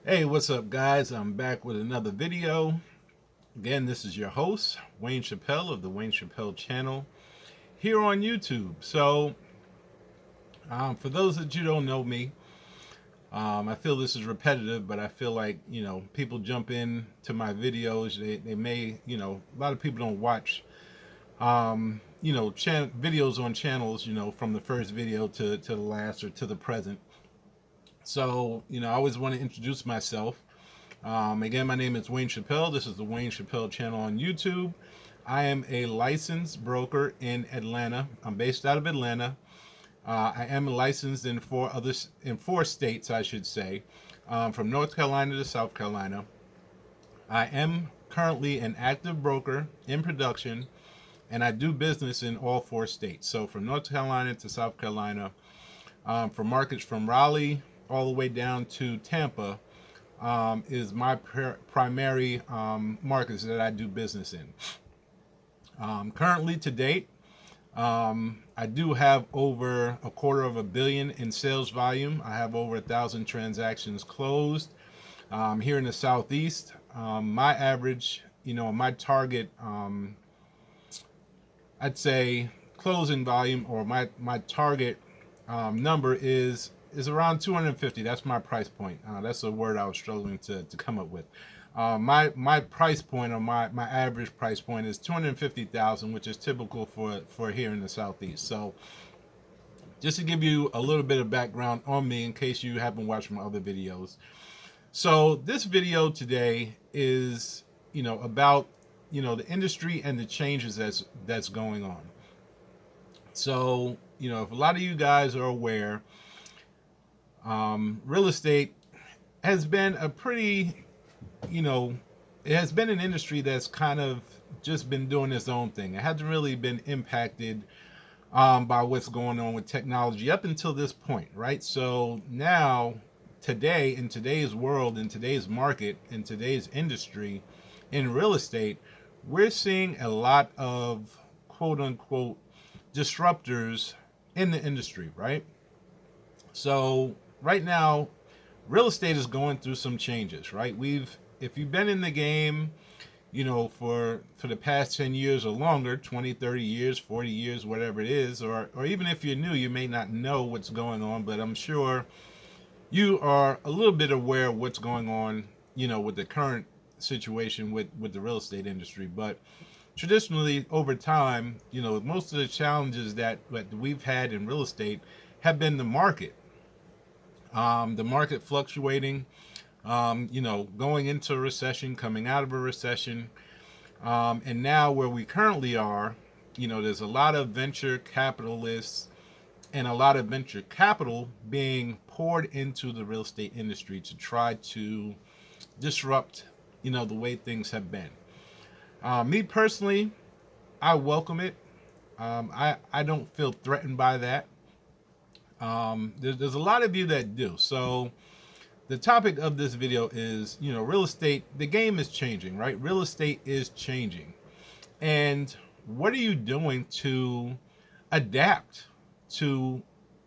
Hey, what's up, guys? I'm back with another video. Again, this is your host, Wayne Chappelle of the Wayne Chappelle channel here on YouTube. For those that you don't know me, I feel this is repetitive, but I feel like, people jump in to my videos. They may, a lot of people don't watch, videos on channels, from the first video to the last or to the present. I always want to introduce myself. Again, my name is Wayne Chappelle. This is the Wayne Chappelle channel on YouTube. I am a licensed broker in Atlanta. I'm based out of Atlanta. I am licensed in four states, I should say, from North Carolina to South Carolina. I am currently an active broker in production, and I do business in all four states. So from North Carolina to South Carolina, for markets from Raleigh all the way down to Tampa, is my primary markets that I do business in. Currently, to date, I do have over $250 million in sales volume. I have over 1,000 transactions closed here in the Southeast. My average, my target, I'd say closing volume, or my target number is around 250. That's my price point. That's a word I was struggling to come up with. My price point, or my average price point, is 250,000, which is typical for here in the Southeast. So just to give you a little bit of background on me in case you haven't watched my other videos. So this video today is about the industry and the changes that's going on. So if a lot of you guys are aware, real estate has been a pretty, it has been an industry that's kind of just been doing its own thing. It hasn't really been impacted by what's going on with technology up until this point, right? So now, today, in today's world, in today's market, in today's industry, in real estate, we're seeing a lot of quote unquote disruptors in the industry, right? So right now, real estate is going through some changes, right? If you've been in the game, for the past 10 years or longer, 20, 30 years, 40 years, whatever it is, or even if you're new, you may not know what's going on, but I'm sure you are a little bit aware of what's going on, with the current situation with the real estate industry. But traditionally, over time, most of the challenges that we've had in real estate have been the market fluctuating, going into a recession, coming out of a recession, and now where we currently are, there's a lot of venture capitalists and a lot of venture capital being poured into the real estate industry to try to disrupt, the way things have been. Me personally, I welcome it. I don't feel threatened by that. There's a lot of you that do. So the topic of this video is, real estate. The game is changing, right? Real estate is changing. And what are you doing to adapt to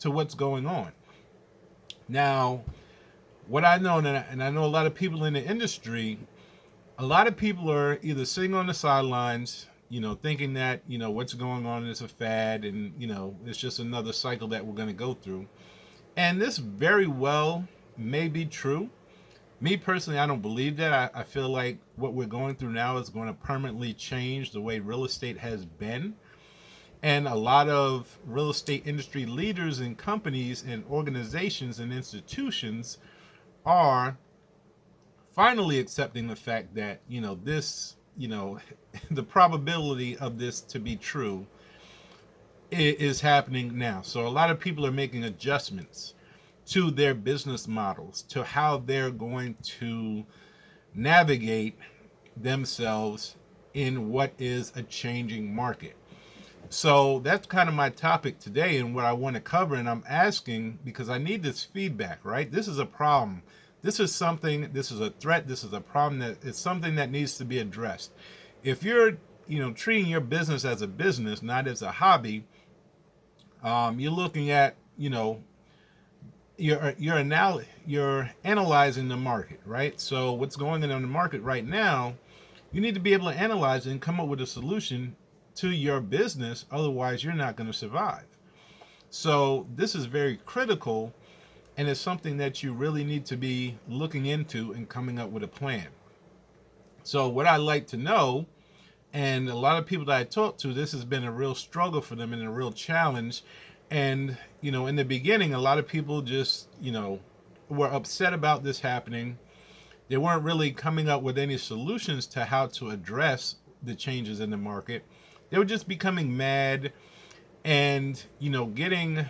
what's going on? Now, what I know, and I know a lot of people in the industry, a lot of people are either sitting on the sidelines, thinking that, what's going on is a fad, and, it's just another cycle that we're going to go through. And this very well may be true. Me personally, I don't believe that. I feel like what we're going through now is going to permanently change the way real estate has been. And a lot of real estate industry leaders and companies and organizations and institutions are finally accepting the fact that, this, the probability of this to be true is happening now. So a lot of people are making adjustments to their business models, to how they're going to navigate themselves in what is a changing market. So that's kind of my topic today and what I want to cover. And I'm asking because I need this feedback, right? This is a problem. This is a threat. This is a problem that is something that needs to be addressed. If you're, treating your business as a business, not as a hobby, you're looking at, you're analyzing the market, right? So what's going on in the market right now, you need to be able to analyze and come up with a solution to your business. Otherwise, you're not going to survive. So this is very critical, and it's something that you really need to be looking into and coming up with a plan. So what I like to know, and a lot of people that I talk to, this has been a real struggle for them and a real challenge. And, in the beginning, a lot of people just, were upset about this happening. They weren't really coming up with any solutions to how to address the changes in the market. They were just becoming mad and, getting,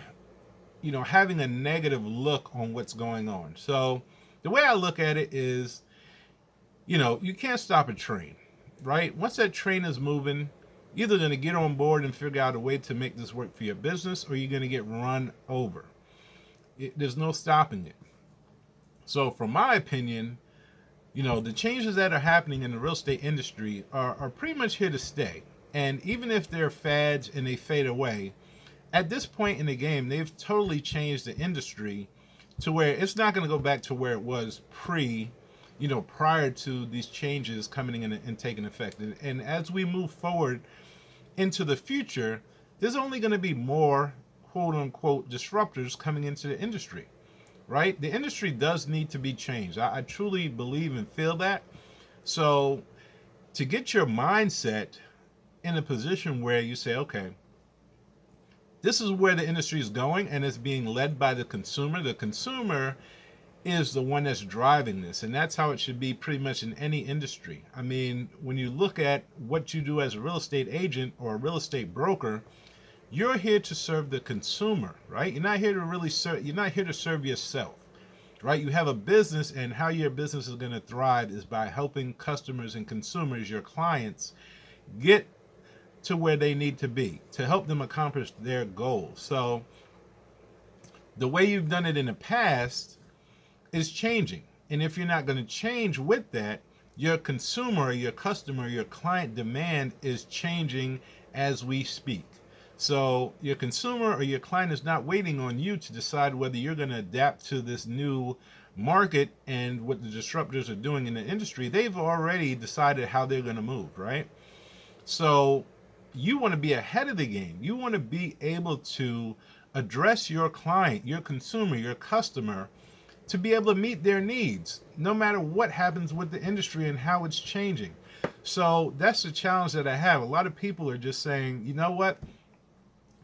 having a negative look on what's going on. So the way I look at it is, you can't stop a train, right? Once that train is moving, you're either going to get on board and figure out a way to make this work for your business, or you're going to get run over. There's no stopping it. So from my opinion, the changes that are happening in the real estate industry are pretty much here to stay. And even if they're fads and they fade away, at this point in the game, they've totally changed the industry to where it's not going to go back to where it was prior to these changes coming in and taking effect. And as we move forward into the future, there's only going to be more quote unquote disruptors coming into the industry, right? The industry does need to be changed. I truly believe and feel that. So to get your mindset in a position where you say, okay, this is where the industry is going, and it's being led by the consumer. The consumer is the one that's driving this, and that's how it should be pretty much in any industry. I mean, when you look at what you do as a real estate agent or a real estate broker, you're here to serve the consumer, right? You're not here to really serve, you're not here to serve yourself, right? You have a business, and how your business is going to thrive is by helping customers and consumers, your clients, get to where they need to be to help them accomplish their goals. So the way you've done it in the past is changing. And if you're not going to change with that, your consumer, your customer, your client demand is changing as we speak. So your consumer or your client is not waiting on you to decide whether you're going to adapt to this new market and what the disruptors are doing in the industry. They've already decided how they're going to move, right? So you want to be ahead of the game. You want to be able to address your client, your consumer, your customer, to be able to meet their needs, no matter what happens with the industry and how it's changing. So that's the challenge that I have. A lot of people are just saying, you know what?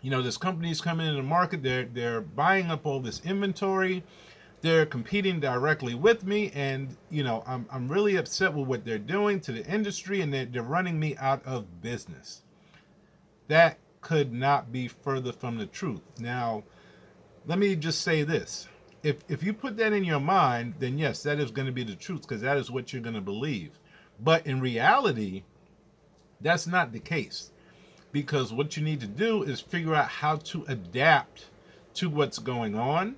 This company's coming in the market. They're buying up all this inventory. They're competing directly with me, and I'm really upset with what they're doing to the industry, and they're running me out of business. That could not be further from the truth. Now, let me just say this. If you put that in your mind, then yes, that is going to be the truth, because that is what you're going to believe. But in reality, that's not the case, because what you need to do is figure out how to adapt to what's going on,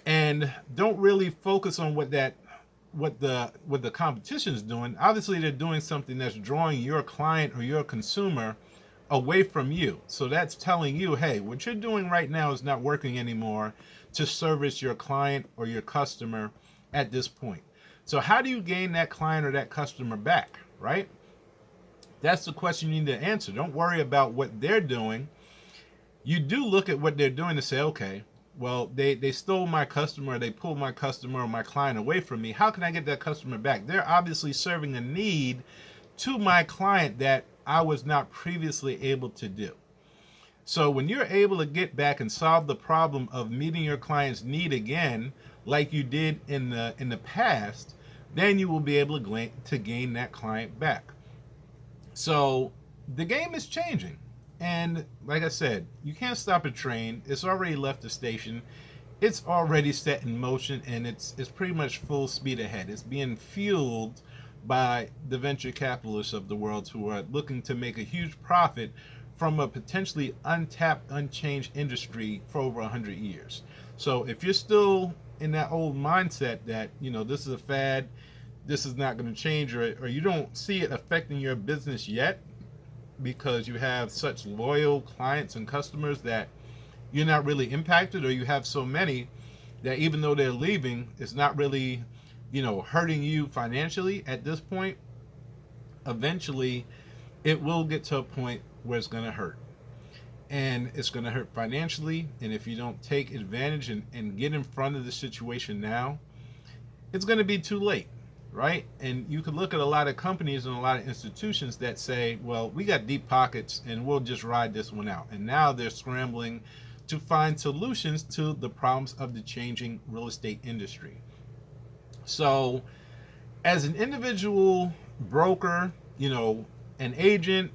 and don't really focus on what the competition is doing. Obviously, they're doing something that's drawing your client or your consumer away from you. So that's telling you, hey, what you're doing right now is not working anymore to service your client or your customer at this point. So how do you gain that client or that customer back, right? That's the question you need to answer. Don't worry about what they're doing. You do look at what they're doing to say, okay, well, they stole my customer, they pulled my customer or my client away from me. How can I get that customer back? They're obviously serving a need to my client that I was not previously able to do. So when you're able to get back and solve the problem of meeting your client's need again, like you did in the past, then you will be able to gain that client back. So the game is changing. And like I said, you can't stop a train. It's already left the station. It's already set in motion, and it's pretty much full speed ahead. It's being fueled by the venture capitalists of the world who are looking to make a huge profit from a potentially untapped, unchanged industry for over 100 years. So if you're still in that old mindset that, this is a fad, this is not going to change, or you don't see it affecting your business yet because you have such loyal clients and customers that you're not really impacted, or you have so many, that even though they're leaving, it's not really, hurting you financially at this point. Eventually, it will get to a point where it's going to hurt. And it's going to hurt financially. And if you don't take advantage and get in front of the situation now, it's going to be too late, right? And you could look at a lot of companies and a lot of institutions that say, well, we got deep pockets and we'll just ride this one out. And now they're scrambling to find solutions to the problems of the changing real estate industry. So as an individual broker, an agent,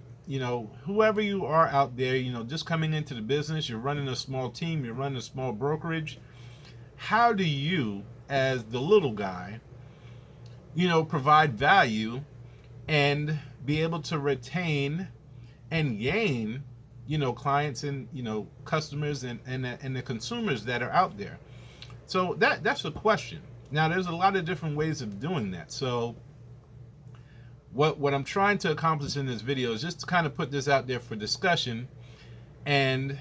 whoever you are out there, just coming into the business, you're running a small team, you're running a small brokerage. How do you, as the little guy, provide value and be able to retain and gain, clients and, customers and the consumers that are out there? So that's a question. Now, there's a lot of different ways of doing that. So what I'm trying to accomplish in this video is just to kind of put this out there for discussion, and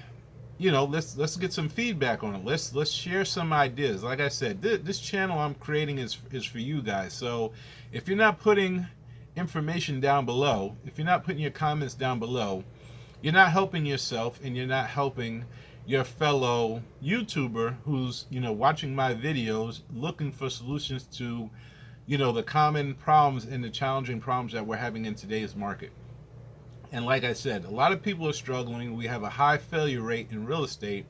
let's get some feedback on it. Let's share some ideas. Like I said, this channel I'm creating is for you guys. So if you're not putting information down below, if you're not putting your comments down below, you're not helping yourself and you're not helping your fellow YouTuber who's watching my videos, looking for solutions to the common problems and the challenging problems that we're having in today's market. And like I said, a lot of people are struggling. We have a high failure rate in real estate.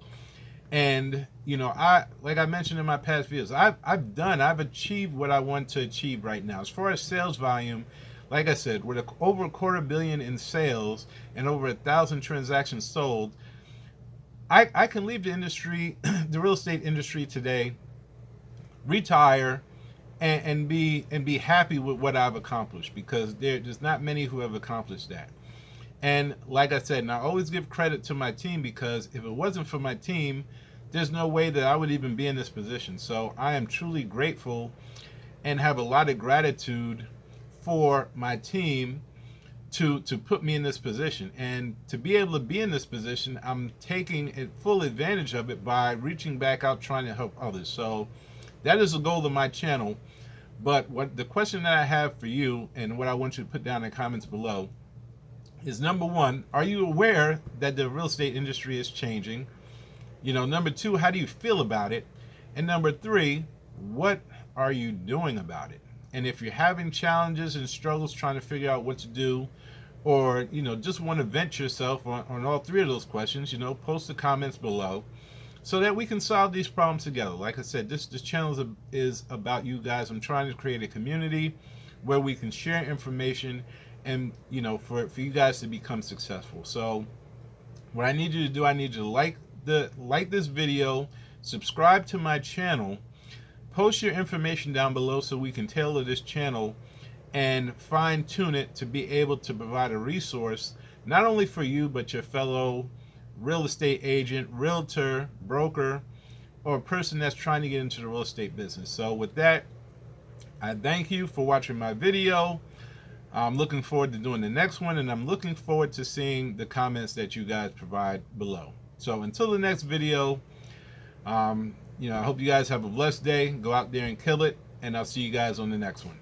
And, like I mentioned in my past videos, I've achieved what I want to achieve right now. As far as sales volume, like I said, with over $250 million in sales and over 1,000 transactions sold, I can leave the industry, the real estate industry today, retire, and be happy with what I've accomplished, because there's not many who have accomplished that. And like I said, and I always give credit to my team, because if it wasn't for my team, there's no way that I would even be in this position. So I am truly grateful and have a lot of gratitude for my team to put me in this position. And to be able to be in this position, I'm taking full advantage of it by reaching back out, trying to help others. So that is the goal of my channel. But what the question that I have for you, and what I want you to put down in the comments below, is number one, are you aware that the real estate industry is changing? Number two, how do you feel about it? And number three, what are you doing about it? And if you're having challenges and struggles trying to figure out what to do, or just want to vent yourself on all three of those questions, post the comments below, so that we can solve these problems together. Like I said, this channel is about you guys. I'm trying to create a community where we can share information and, for you guys to become successful. So what I need you to do, I need you to like this video, subscribe to my channel, post your information down below so we can tailor this channel and fine tune it to be able to provide a resource, not only for you, but your fellow real estate agent, realtor, broker, or a person that's trying to get into the real estate business. So with that, I thank you for watching my video. I'm looking forward to doing the next one, and I'm looking forward to seeing the comments that you guys provide below. So until the next video, I hope you guys have a blessed day. Go out there and kill it, and I'll see you guys on the next one.